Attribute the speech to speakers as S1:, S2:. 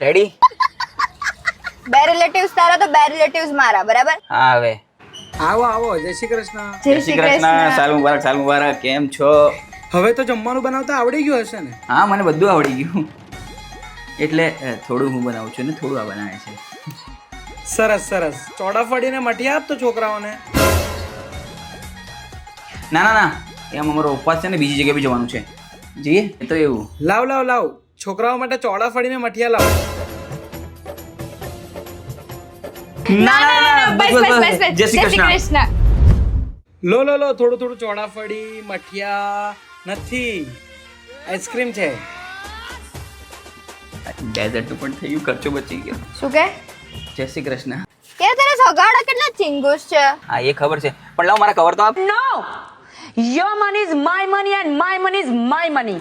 S1: Ready?
S2: બે relatives તારા તો બે રિલેટિવ્સ મારા, બરાબર?
S1: હા હવે
S3: આવો આવો, જય શ્રી કૃષ્ણ.
S2: જય શ્રી કૃષ્ણ.
S1: સાલ મુબારક, સાલ મુબારક. કેમ છો?
S3: હવે તો જમવાનું બનાવતા આવડી ગયું હશે ને?
S1: હા, મને બધું આવડી ગયું. એટલે થોડું હું બનાવું છું ને થોડું આ બનાવે છે.
S3: સરસ સરસ. ચોડાફળી ને મઠિયા આપતો છોકરાઓને.
S1: ના ના ના, એમ અમારો ઉપવાસ છે ને, બીજી જગ્યાએ બી જવાનું છે. જઈએ એ તો એવું.
S3: લાવ લાવ લાવ, છોકરાઓ માટે ચોડાફળી ને મઠિયા લાવ.
S1: ના ના ના,
S2: બસ બસ બસ બસ.
S1: જય શ્રી કૃષ્ણ.
S3: લો લો લો, થોડું થોડું ચોડાફળી મઠિયા નથી, આઈસ્ક્રીમ છે.
S1: ડેઝર્ટ પણ થઈ ગયું, ખર્ચો બચી ગયો.
S2: શું કે?
S1: જય શ્રી કૃષ્ણ.
S2: કે તારા સગાડા કેટલા ચિંગુસ છે?
S1: હા એ ખબર છે, પણ લાવ મારા કવર તો આપ.
S4: No! Your money is my money and my money is my money.